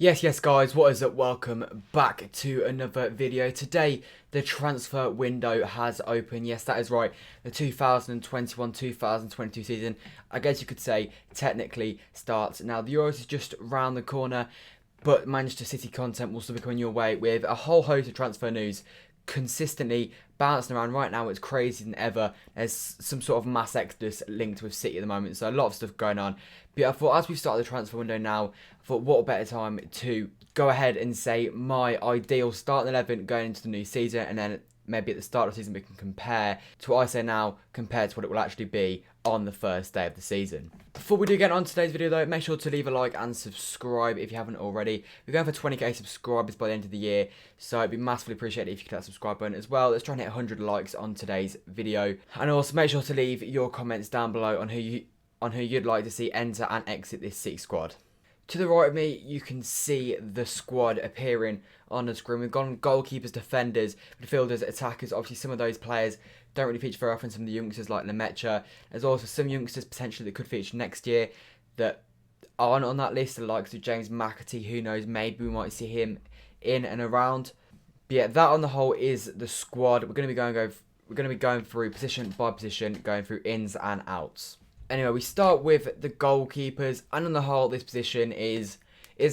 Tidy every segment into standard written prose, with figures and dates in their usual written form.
Yes, guys, what is up? Welcome back to another video. Today, the transfer window has opened. Yes, that is right. The 2021-2022 season, I guess you could say, technically starts. Now, the Euros is just round the corner, but Manchester City content will still be coming your way with a whole host of transfer news consistently bouncing around. Right now, it's crazier than ever. There's some sort of mass exodus linked with City at the moment, so a lot of stuff going on. But I thought, as we start the transfer window now, I thought what a better time to go ahead and say my ideal starting 11 going into the new season, and then maybe at the start of the season we can compare to what I say now compared to what it will actually be on the first day of the season. Before we do get on today's video though, make sure to leave a like and subscribe if you haven't already. We're going for 20k subscribers by the end of the year, so it'd be massively appreciated if you could hit that subscribe button as well. Let's try and hit 100 likes on today's video. And also make sure to leave your comments down below on who you'd like to see enter and exit this City squad. To the right of me, you can see the squad appearing on the screen. We've gone goalkeepers, defenders, midfielders, attackers. Obviously, some of those players don't really feature very often. Some of the youngsters like Lemaitre. There's also some youngsters potentially that could feature next year that aren't on that list. The likes of James McAtee. Who knows? Maybe we might see him in and around. But yeah, that on the whole is the squad. We're going to be going through position by position, going through ins and outs. Anyway, we start with the goalkeepers, and on the whole, this position is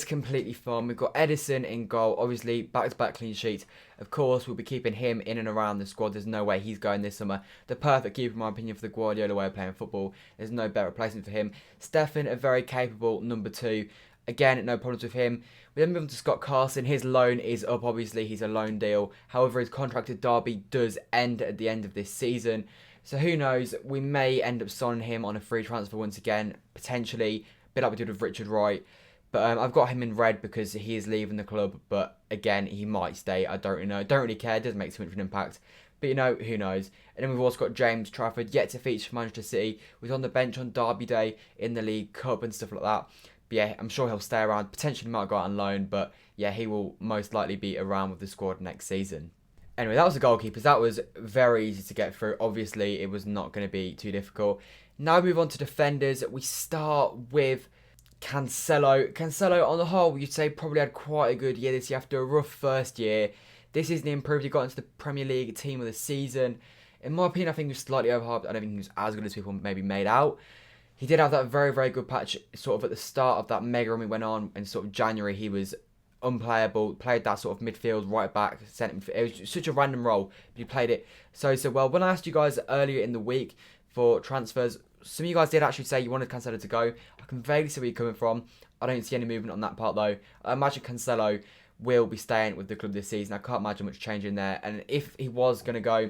completely fun. We've got Edison in goal, obviously, back-to-back clean sheets. Of course, we'll be keeping him in and around the squad. There's no way he's going this summer. The perfect keeper, in my opinion, for the Guardiola way of playing football. There's no better replacement for him. Stefan, a very capable number 2. Again, no problems with him. We then move on to Scott Carson. His loan is up, obviously. He's a loan deal. However, his contract at Derby does end at the end of this season. So who knows, we may end up signing him on a free transfer once again, potentially, a bit like we did with Richard Wright. But I've got him in red because he is leaving the club, but again, he might stay, I don't really know. Don't really care, it doesn't make too much of an impact. But you know, who knows. And then we've also got James Trafford, yet to feature for Manchester City. Was on the bench on Derby Day in the League Cup and stuff like that. But yeah, I'm sure he'll stay around, potentially might go out on loan, but yeah, he will most likely be around with the squad next season. Anyway, that was the goalkeepers. That was very easy to get through. Obviously, it was not going to be too difficult. Now we move on to defenders. We start with Cancelo. Cancelo, on the whole, you'd say probably had quite a good year this year after a rough first year. This season he improved. He got into the Premier League team of the season. In my opinion, I think he was slightly overhyped. I don't think he was as good as people maybe made out. He did have that very, very good patch sort of at the start of that mega run we went on in sort of January. He was unplayable, played that sort of midfield, right back, centre. It was such a random role, but he played it so well. When I asked you guys earlier in the week for transfers, some of you guys did actually say you wanted Cancelo to go. I can vaguely see where you're coming from. I don't see any movement on that part though. I imagine Cancelo will be staying with the club this season. I can't imagine much change in there. And if he was going to go,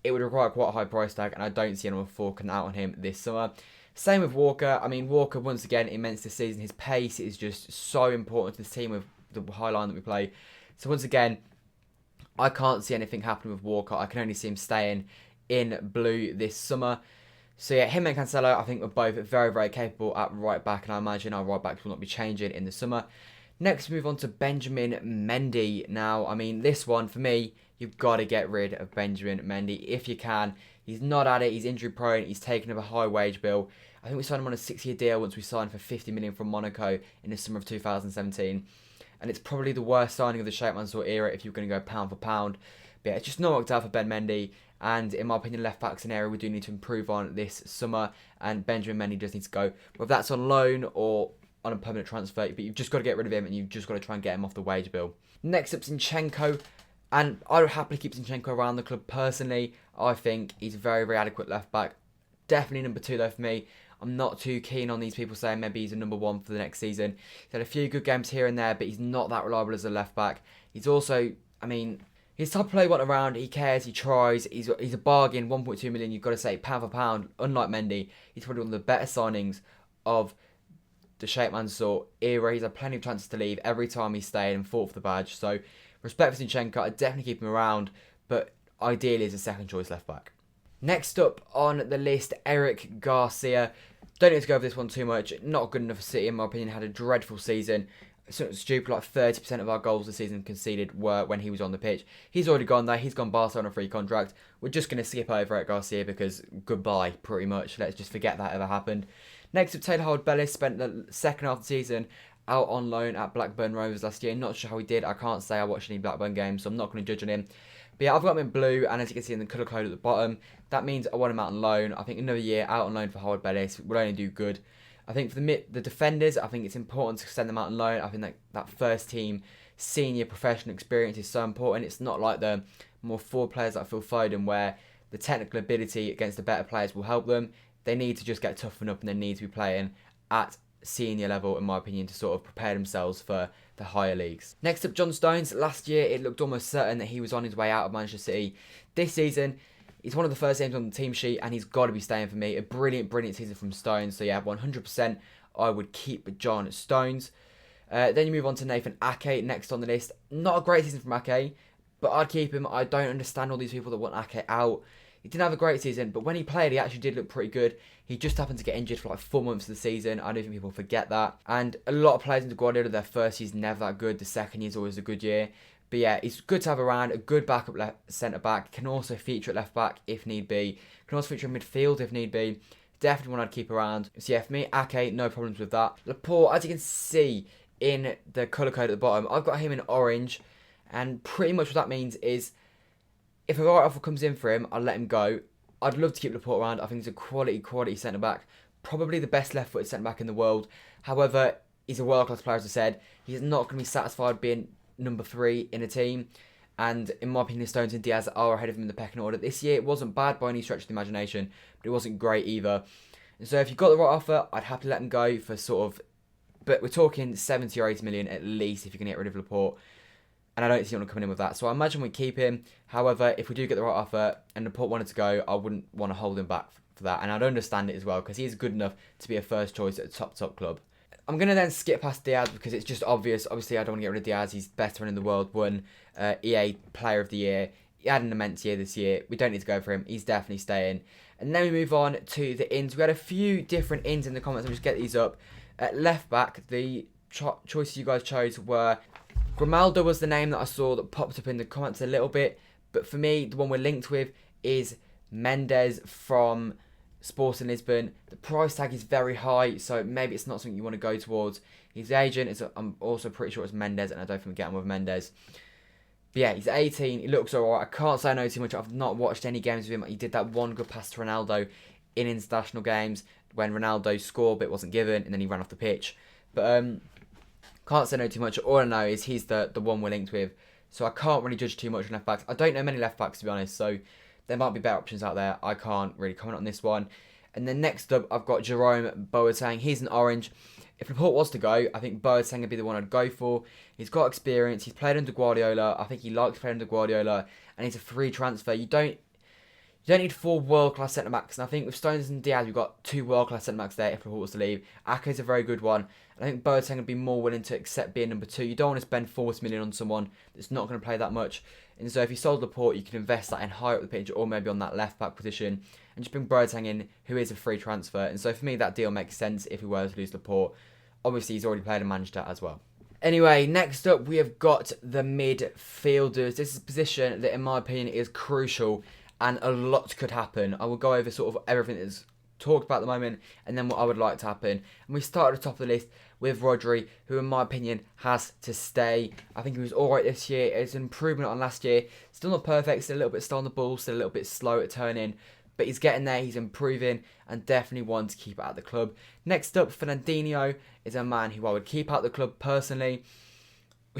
it would require quite a high price tag, and I don't see anyone forking out on him this summer. Same with Walker. I mean, Walker, once again, immense this season. His pace is just so important to this team with the high line that we play. So once again, I can't see anything happening with Walker. I can only see him staying in blue this summer. So yeah, him and Cancelo, I think we're both very, very capable at right back, and I imagine our right backs will not be changing in the summer. Next, move on to Benjamin Mendy. Now, I mean, this one, for me, you've got to get rid of Benjamin Mendy if you can. He's not at it. He's injury prone. He's taken up a high wage bill. I think we signed him on a 6-year deal once we signed for 50 million from Monaco in the summer of 2017. And it's probably the worst signing of the Sheikh Mansour era if you're going to go pound for pound. But yeah, it's just not worked out for Ben Mendy. And in my opinion, left back's an area we do need to improve on this summer. And Benjamin Mendy does need to go. Whether that's on loan or on a permanent transfer. But you've just got to get rid of him, and you've just got to try and get him off the wage bill. Next up, Zinchenko. And I would happily keep Zinchenko around the club personally. I think he's a very, very adequate left back. Definitely number 2 though for me. I'm not too keen on these people saying maybe he's a number 1 for the next season. He's had a few good games here and there, but he's not that reliable as a left back. He's also, I mean, he's the type of player you want around. He cares, he tries. He's a bargain, 1.2 million. You've got to say pound for pound. Unlike Mendy, he's probably one of the better signings of the Sheikh Mansour era. He's had plenty of chances to leave every time he stayed and fought for the badge. So respect for Zinchenko. I'd definitely keep him around, but ideally as a second choice left back. Next up on the list, Eric Garcia. Don't need to go over this one too much. Not good enough for City, in my opinion. Had a dreadful season. Something stupid, like 30% of our goals this season conceded were when he was on the pitch. He's already gone there. He's gone Barcelona on a free contract. We're just going to skip over Eric Garcia because goodbye, pretty much. Let's just forget that ever happened. Next up, Taylor Howard-Bellis spent the second half of the season out on loan at Blackburn Rovers last year. Not sure how he did. I can't say I watched any Blackburn games, so I'm not going to judge on him. But yeah, I've got him in blue, and as you can see in the colour code at the bottom, that means I want him out on loan. I think another year out on loan for Howard Bellis would only do good. I think for the defenders, I think it's important to send them out on loan. I think that first team senior professional experience is so important. It's not like the more forward players like Phil Foden, where the technical ability against the better players will help them. They need to just get toughened up, and they need to be playing at senior level, in my opinion, to sort of prepare themselves for the higher leagues. Next up, John Stones. Last year, it looked almost certain that he was on his way out of Manchester City. This season, he's one of the first names on the team sheet, and he's got to be staying for me. A brilliant, brilliant season from Stones. So yeah, 100% I would keep John Stones. Then you move on to Nathan Ake, next on the list. Not a great season from Ake, but I'd keep him. I don't understand all these people that want Ake out. He didn't have a great season, but when he played, he actually did look pretty good. He just happened to get injured for like 4 months of the season. I don't think people forget that. And a lot of players into Guardiola, their first year's never that good. The second year's always a good year. But yeah, he's good to have around. A good backup centre-back. Can also feature at left-back if need be. Can also feature in midfield if need be. Definitely one I'd keep around. So yeah, for me, Ake, no problems with that. Laporte, as you can see in the colour code at the bottom, I've got him in orange. And pretty much what that means is, if a right offer comes in for him, I'll let him go. I'd love to keep Laporte around. I think he's a quality centre-back. Probably the best left-footed centre-back in the world. However, he's a world-class player, as I said. He's not going to be satisfied being number 3 in a team. And in my opinion, Stones and Diaz are ahead of him in the pecking order. This year, it wasn't bad by any stretch of the imagination, but it wasn't great either. And so if you've got the right offer, I'd happily let him go for sort of... But we're talking 70 or 80 million at least if you can get rid of Laporte. And I don't see anyone coming in with that. So I imagine we keep him. However, if we do get the right offer and Laporte wanted to go, I wouldn't want to hold him back for that. And I'd understand it as well, because he's good enough to be a first choice at a top club. I'm going to then skip past Diaz because it's just obvious. Obviously, I don't want to get rid of Diaz. He's best man in the world. Won EA Player of the Year. He had an immense year this year. We don't need to go for him. He's definitely staying. And then we move on to the ins. We had a few different ins in the comments. I'll just get these up. At left back, the choices you guys chose were... Grimaldo was the name that I saw that popped up in the comments a little bit. But for me, the one we're linked with is Mendes from Sporting Lisbon. The price tag is very high, so maybe it's not something you want to go towards. His agent, I'm also pretty sure it's Mendes, and I don't think we get him with Mendes. But yeah, he's 18. He looks alright. I can't say I know too much. I've not watched any games with him. He did that one good pass to Ronaldo in international games when Ronaldo scored but it wasn't given, and then he ran off the pitch. But can't say no too much. All I know is he's the one we're linked with. So I can't really judge too much on left backs. I don't know many left backs, to be honest. So there might be better options out there. I can't really comment on this one. And then next up, I've got Jerome Boateng. He's an orange. If Laporte was to go, I think Boateng would be the one I'd go for. He's got experience. He's played under Guardiola. I think he likes playing under Guardiola. And he's a free transfer. You don't need 4 world-class centre-backs. And I think with Stones and Diaz, we've got 2 world-class centre-backs there if Laporte was to leave. Ake's a very good one. And I think Boateng would be more willing to accept being number 2. You don't want to spend 40 million on someone that's not going to play that much. And so if you sold Laporte, you can invest that in higher up the pitch or maybe on that left-back position. And just bring Boateng in, who is a free transfer. And so for me, that deal makes sense if we were to lose Laporte. Obviously, he's already played in Manchester as well. Anyway, next up, we have got the midfielders. This is a position that, in my opinion, is crucial. And a lot could happen. I will go over sort of everything that's talked about at the moment and then what I would like to happen. And we start at the top of the list with Rodri, who in my opinion has to stay. I think he was alright this year. It's an improvement on last year. Still not perfect, still a little bit slow on the ball, still a little bit slow at turning. But he's getting there, he's improving, and definitely one to keep at the club. Next up, Fernandinho is a man who I would keep at the club personally.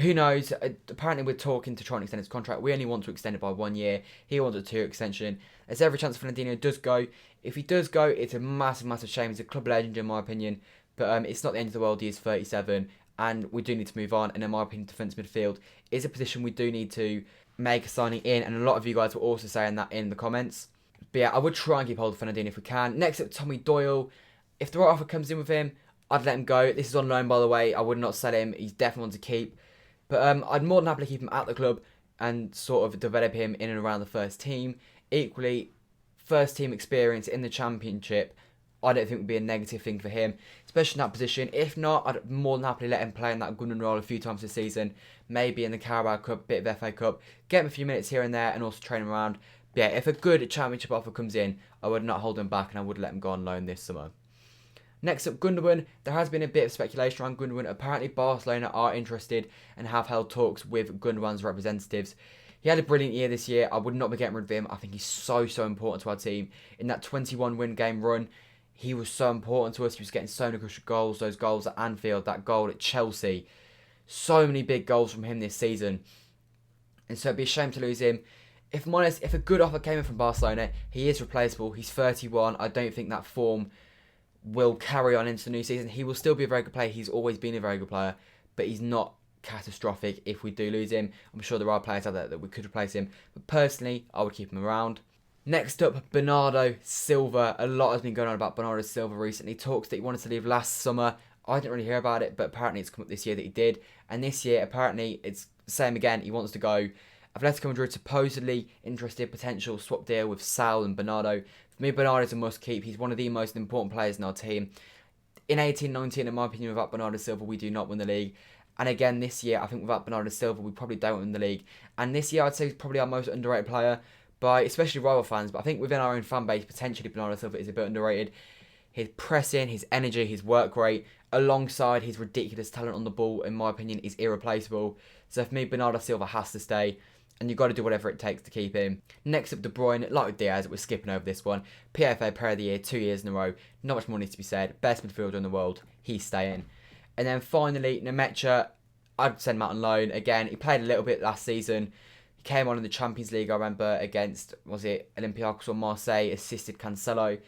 Who knows? Apparently we're talking to try and extend his contract. We only want to extend it by 1 year. He wants a 2-year extension. There's every chance Fernandinho does go. If he does go, it's a massive shame. He's a club legend in my opinion. But it's not the end of the world. He is 37. And we do need to move on. And in my opinion, defence midfield is a position we do need to make a signing in. And a lot of you guys were also saying that in the comments. But yeah, I would try and keep hold of Fernandinho if we can. Next up, Tommy Doyle. If the right offer comes in with him, I'd let him go. This is on loan, by the way. I would not sell him. He's definitely one to keep. But I'd more than happily keep him at the club and sort of develop him in and around the first team. Equally, first team experience in the Championship, I don't think would be a negative thing for him, especially in that position. If not, I'd more than happily let him play in that Gunnan role a few times this season. Maybe in the Carabao Cup, bit of FA Cup. Get him a few minutes here and there and also train him around. But yeah, if a good Championship offer comes in, I would not hold him back and I would let him go on loan this summer. Next up, Gundogan. There has been a bit of speculation around Gundogan. Apparently, Barcelona are interested and have held talks with Gundogan's representatives. He had a brilliant year this year. I would not be getting rid of him. I think he's so important to our team. In that 21 win game run, he was so important to us. He was getting so many crucial goals. Those goals at Anfield, that goal at Chelsea. So many big goals from him this season. And so it'd be a shame to lose him. If I'm honest, if a good offer came in from Barcelona, he is replaceable. He's 31. I don't think that form will carry on into the new season. He will still be a very good player. He's always been a very good player. But he's not catastrophic if we do lose him. I'm sure there are players out there that we could replace him. But personally, I would keep him around. Next up, Bernardo Silva. A lot has been going on about Bernardo Silva recently. Talks that he wanted to leave last summer. I didn't really hear about it, but apparently it's come up this year that he did. And this year, apparently, it's the same again. He wants to go. Atletico Madrid supposedly interested, potential swap deal with Sal and Bernardo. For me, Bernardo's a must keep. He's one of the most important players in our team. In 18-19, in my opinion, without Bernardo Silva, we do not win the league. And again, this year, I think without Bernardo Silva, we probably don't win the league. And this year, I'd say he's probably our most underrated player by especially rival fans. But I think within our own fan base, potentially Bernardo Silva is a bit underrated. His pressing, his energy, his work rate, alongside his ridiculous talent on the ball, in my opinion, is irreplaceable. So for me, Bernardo Silva has to stay. And you've got to do whatever it takes to keep him. Next up, De Bruyne. Like with Diaz, we're skipping over this one. PFA Player of the Year 2 years in a row. Not much more needs to be said. Best midfielder in the world. He's staying. And then finally, Nemecha. I'd send him out on loan. Again, he played a little bit last season. He came on in the Champions League, I remember, against, was it Olympiacos or Marseille, assisted Cancelo.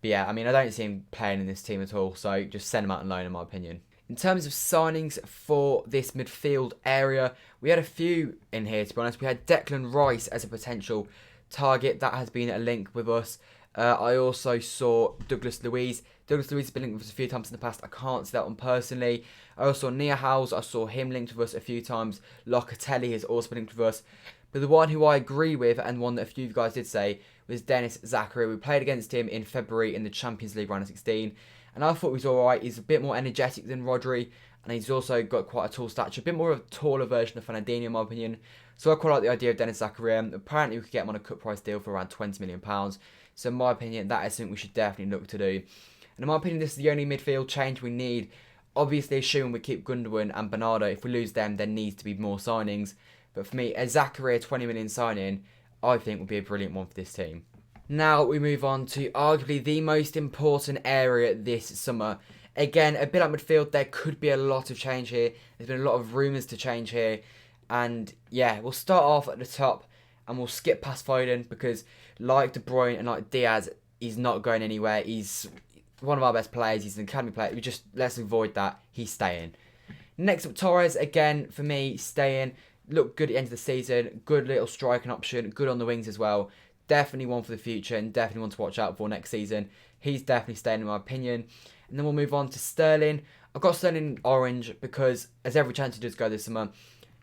But yeah, I mean, I don't see him playing in this team at all. So just send him out on loan, in my opinion. In terms of signings for this midfield area, we had a few in here, to be honest. We had Declan Rice as a potential target. That has been a link with us. I also saw Douglas Luiz. Douglas Luiz has been linked with us a few times in the past. I can't see that one personally. I also saw Nia Howes. I saw him linked with us a few times. Locatelli has also been linked with us. But the one who I agree with, and one that a few of you guys did say, was Dennis Zakaria. We played against him in February in the Champions League round of 16. And I thought he was alright. He's a bit more energetic than Rodri. And he's also got quite a tall stature. A bit more of a taller version of Fernandinho, in my opinion. So I quite like the idea of Dennis Zakaria. Apparently we could get him on a cut price deal for around £20 million. So in my opinion, that is something we should definitely look to do. And in my opinion, this is the only midfield change we need. Obviously, assuming we keep Gundogan and Bernardo. If we lose them, there needs to be more signings. But for me, a Zakaria 20 million signing, I think would be a brilliant one for this team. Now we move on to arguably the most important area this summer. Again, a bit like midfield, there could be a lot of change here. There's been a lot of rumours to change here. And yeah, we'll start off at the top and we'll skip past Foden because like De Bruyne and like Diaz, he's not going anywhere. He's one of our best players. He's an academy player. Let's avoid that. He's staying. Next up, Torres. Again, for me, staying. Looked good at the end of the season. Good little striking option. Good on the wings as well. Definitely one for the future and definitely one to watch out for next season. He's definitely staying in my opinion. And then we'll move on to Sterling. I've got Sterling in orange because there's every chance he does go this summer.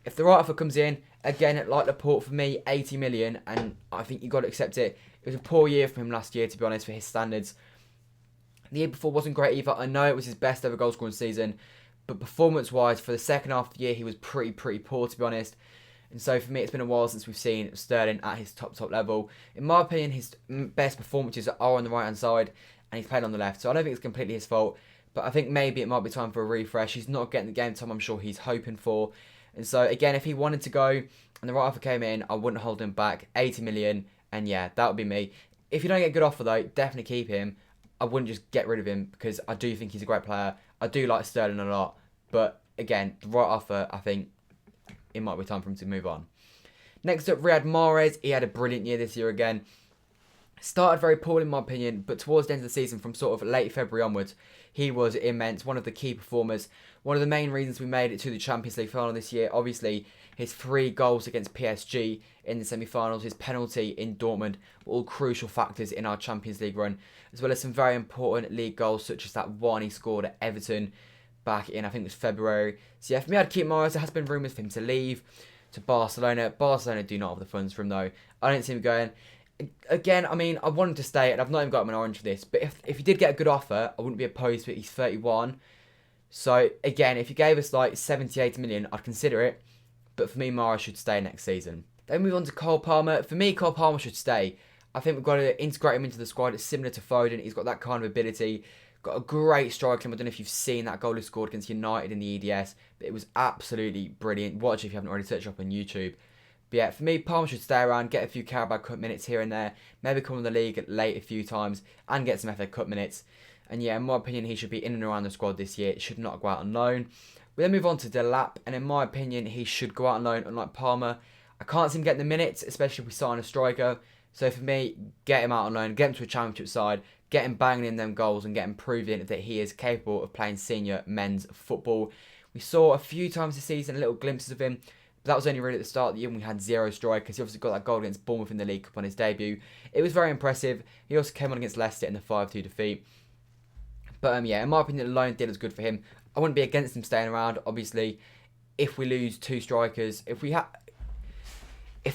If the right offer comes in, again, like Laporte for me, 80 million, and I think you've got to accept it. It was a poor year for him last year, to be honest, for his standards. The year before wasn't great either. I know it was his best ever goal scoring season, but performance-wise, for the second half of the year, he was pretty poor, to be honest. And so for me, it's been a while since we've seen Sterling at his top level. In my opinion, his best performances are on the right-hand side, and he's played on the left. So I don't think it's completely his fault, but I think maybe it might be time for a refresh. He's not getting the game time I'm sure he's hoping for. And so, again, if he wanted to go and the right offer came in, I wouldn't hold him back. 80 million, and yeah, that would be me. If you don't get a good offer, though, definitely keep him. I wouldn't just get rid of him because I do think he's a great player. I do like Sterling a lot. But, again, the right offer, I think it might be time for him to move on. Next up, Riyad Mahrez. He had a brilliant year this year again. Started very poorly in my opinion, but towards the end of the season, from sort of late February onwards, he was immense. One of the key performers. One of the main reasons we made it to the Champions League final this year. Obviously, his 3 goals against PSG in the semi-finals, his penalty in Dortmund, were all crucial factors in our Champions League run, as well as some very important league goals, such as that one he scored at Everton back in, I think it was February. So yeah, for me, I'd keep Mahrez. There has been rumours for him to leave to Barcelona. Barcelona do not have the funds for him, though. I don't see him going. Again, I mean, I want him to stay, and I've not even got him an orange for this. But if he did get a good offer, I wouldn't be opposed to it. He's 31. So, again, if you gave us like 70, 80 million, I'd consider it. But for me, Mahrez should stay next season. Then move on to Cole Palmer. For me, Cole Palmer should stay. I think we've got to integrate him into the squad. It's similar to Foden. He's got that kind of ability. Got a great striker. I don't know if you've seen that goal he scored against United in the EDS, but it was absolutely brilliant. Watch it if you haven't already, searched up on YouTube. But yeah, for me, Palmer should stay around, get a few Carabao Cup minutes here and there, maybe come in the league late a few times, and get some FA Cup minutes. And yeah, in my opinion, he should be in and around the squad this year. It should not go out on loan. We then move on to Delap, and in my opinion, he should go out on loan, unlike Palmer. I can't see him getting the minutes, especially if we sign a striker. So for me, get him out on loan, get him to a championship side, get him banging in them goals, and get him proving that he is capable of playing senior men's football. We saw a few times this season little glimpses of him, but that was only really at the start of the year when we had 0 strikers. He obviously got that goal against Bournemouth in the League Cup on his debut. It was very impressive. He also came on against Leicester in the 5-2 defeat. But yeah, in my opinion, the loan deal is good for him. I wouldn't be against him staying around. Obviously, if we lose 2 strikers, if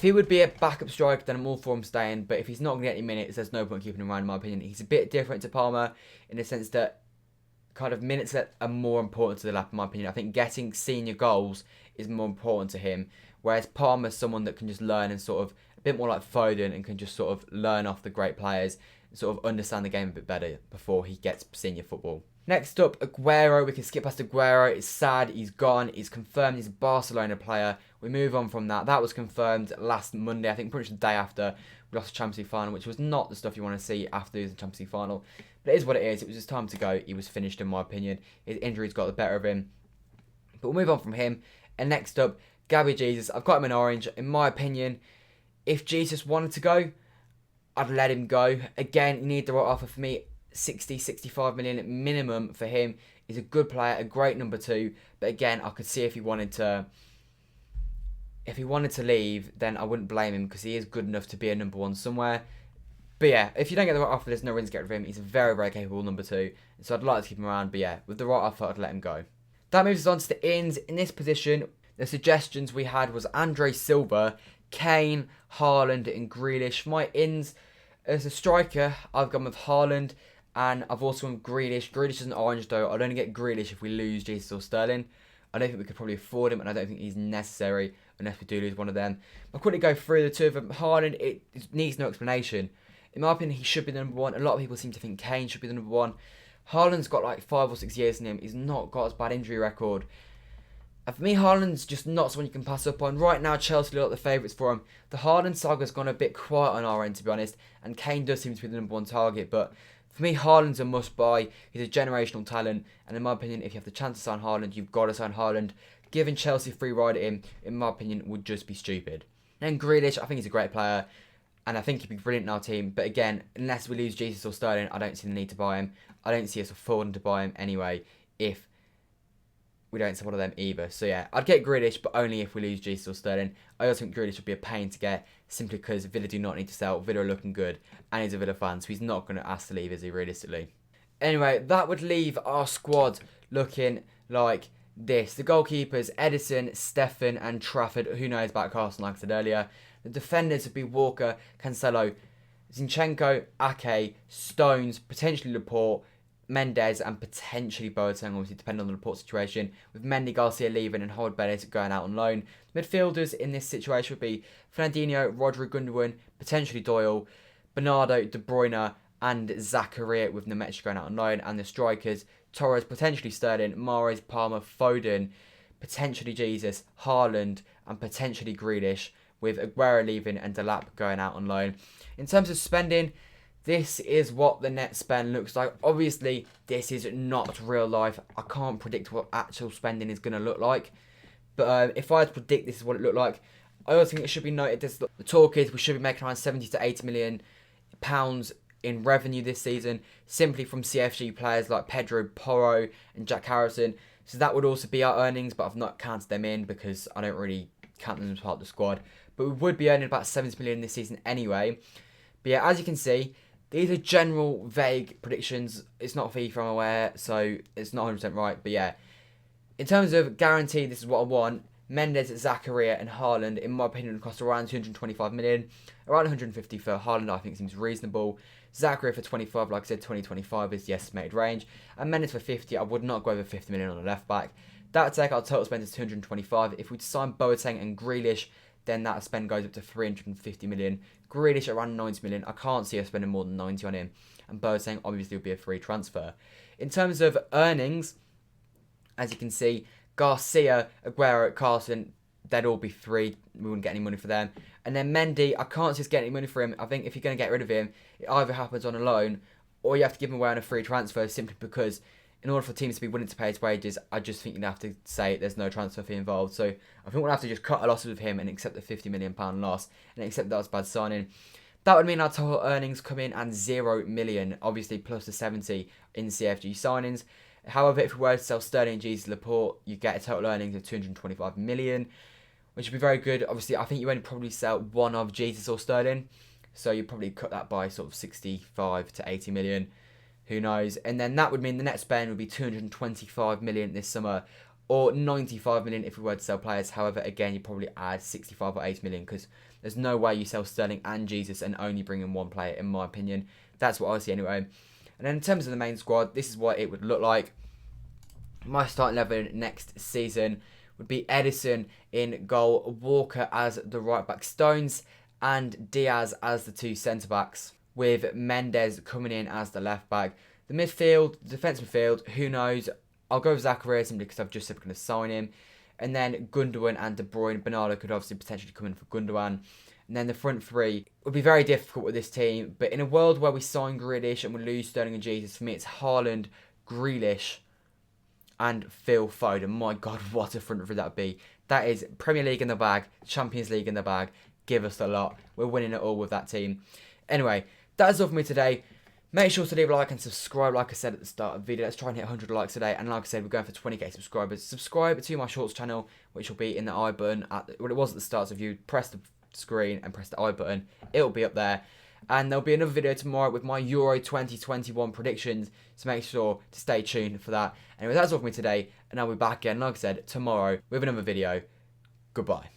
he would be a backup striker, then I'm all for him staying. But if he's not going to get any minutes, there's no point keeping him around, in my opinion. He's a bit different to Palmer in the sense that kind of minutes that are more important to the Delap, in my opinion. I think getting senior goals is more important to him. Whereas Palmer's someone that can just learn and sort of, a bit more like Foden, and can just sort of learn off the great players, sort of understand the game a bit better before he gets senior football. Next up, Aguero. We can skip past Aguero. It's sad. He's gone. He's confirmed he's a Barcelona player. We move on from that. That was confirmed last Monday. I think pretty much the day after we lost the Champions League final, which was not the stuff you want to see after losing the Champions League final. But it is what it is. It was just time to go. He was finished, in my opinion. His injuries got the better of him. But we'll move on from him. And next up, Gabby Jesus. I've got him in orange. In my opinion, if Jesus wanted to go, I'd let him go. Again, you need the right offer. For me, 60, 65 million minimum for him. He's a good player, a great number 2. But again, I could see if he wanted to leave, then I wouldn't blame him, because he is good enough to be a number 1 somewhere. But yeah, if you don't get the right offer, there's no reason to get rid of him. He's a very, very capable number 2. So I'd like to keep him around. But yeah, with the right offer, I'd let him go. That moves us on to the ins. In this position, the suggestions we had was Andre Silva, Kane, Haaland and Grealish. For my ins, as a striker, I've gone with Haaland, and I've also gone Grealish. Grealish is an orange though. I'd only get Grealish if we lose Jesus or Sterling. I don't think we could probably afford him, and I don't think he's necessary unless we do lose one of them. I'll quickly go through the two of them. Haaland, it needs no explanation. In my opinion, he should be the number 1. A lot of people seem to think Kane should be the number 1. Haaland's got like 5 or 6 years in him. He's not got as bad injury record. And for me, Haaland's just not someone you can pass up on. Right now, Chelsea look like the favourites for him. The Haaland saga's gone a bit quiet on our end, to be honest. And Kane does seem to be the number 1 target. But for me, Haaland's a must-buy. He's a generational talent. And in my opinion, if you have the chance to sign Haaland, you've got to sign Haaland. Giving Chelsea a free ride at him, in my opinion, would just be stupid. Then Grealish, I think he's a great player. And I think he'd be brilliant in our team. But again, unless we lose Jesus or Sterling, I don't see the need to buy him. I don't see us affording to buy him anyway if we don't sell one of them either. So yeah, I'd get Grealish, but only if we lose Jesus or Sterling. I also think Grealish would be a pain to get, simply because Villa do not need to sell. Villa are looking good, and he's a Villa fan, so he's not going to ask to leave, is he, realistically? Anyway, that would leave our squad looking like this. The goalkeepers, Edison, Stefan and Trafford. Who knows about Carson, like I said earlier. The defenders would be Walker, Cancelo, Zinchenko, Ake, Stones, potentially Laporte, Mendes and potentially Boateng, obviously depending on the Laporte situation, with Mendy, Garcia leaving and Howard Bennett going out on loan. Midfielders in this situation would be Fernandinho, Rodri, Gundogan, potentially Doyle, Bernardo, De Bruyne and Zakaria, with Nemecha going out on loan. And the strikers, Torres, potentially Sterling, Mahrez, Palmer, Foden, potentially Jesus, Haaland and potentially Grealish, with Aguero leaving and Delap going out on loan. In terms of spending, this is what the net spend looks like. Obviously, this is not real life. I can't predict what actual spending is going to look like. But if I had to predict this is what it looked like, I also think it should be noted that the talk is we should be making around 70 to 80 million pounds in revenue this season, simply from CFG players like Pedro Porro and Jack Harrison. So that would also be our earnings, but I've not counted them in because I don't really count them as part of the squad. But we would be earning about 70 million this season anyway. But yeah, as you can see, these are general, vague predictions. It's not FIFA, I'm aware, so it's not 100% right. But yeah, in terms of guarantee, this is what I want. Mendes, Zakaria and Haaland, in my opinion, would cost around 225 million. Around 150 for Haaland, I think seems reasonable. Zakaria for 25, like I said, 2025 is the estimated range. And Mendes for 50, I would not go over 50 million on the left back. That would take our total spend to 225. If we sign Boateng and Grealish, then that spend goes up to 350 million. Grealish around 90 million. I can't see us spending more than 90 on him. And Boateng obviously would be a free transfer. In terms of earnings, as you can see, Garcia, Aguero, Carson, they'd all be free. We wouldn't get any money for them. And then Mendy, I can't just get any money for him. I think if you're going to get rid of him, it either happens on a loan or you have to give him away on a free transfer, simply because in order for teams to be willing to pay his wages, I just think you'd have to say there's no transfer fee involved. So I think we'll have to just cut our losses with him and accept the £50 million loss and accept that was a bad signing. That would mean our total earnings come in at 0 million, obviously plus the 70 in CFG signings. However, if we were to sell Sterling, Jesus, Laporte, you get a total earnings of 225 million, which would be very good. Obviously, I think you only probably sell one of Jesus or Sterling, so you probably cut that by sort of 65 to 80 million. Who knows? And then that would mean the net spend would be 225 million this summer, or 95 million if we were to sell players. However, again, you probably add 65 or 80 million because there's no way you sell Sterling and Jesus and only bring in one player, in my opinion. That's what I see anyway. And then in terms of the main squad, this is what it would look like. My starting 11 next season would be Edison in goal, Walker as the right back, Stones and Diaz as the two centre backs, with Mendes coming in as the left back. The midfield, the defence midfield, who knows? I'll go with Zachariah simply because I've just said we're going to sign him. And then Gundogan and De Bruyne. Bernardo could obviously potentially come in for Gundogan. And then the front three would be very difficult with this team. But in a world where we sign Grealish and we lose Sterling and Jesus, for me it's Haaland, Grealish and Phil Foden. My God, what a front three that would be. That is Premier League in the bag, Champions League in the bag. Give us a lot. We're winning it all with that team. Anyway, that is all for me today. Make sure to leave a like and subscribe, like I said at the start of the video. Let's try and hit 100 likes today. And like I said, we're going for 20k subscribers. Subscribe to my shorts channel, which will be in the I button. Well, it was at the start, so if you press the screen and press the I button, it'll be up there. And there'll be another video tomorrow with my Euro 2021 predictions, so make sure to stay tuned for that. Anyway, that's all for me today, and I'll be back again, like I said, tomorrow with another video. Goodbye.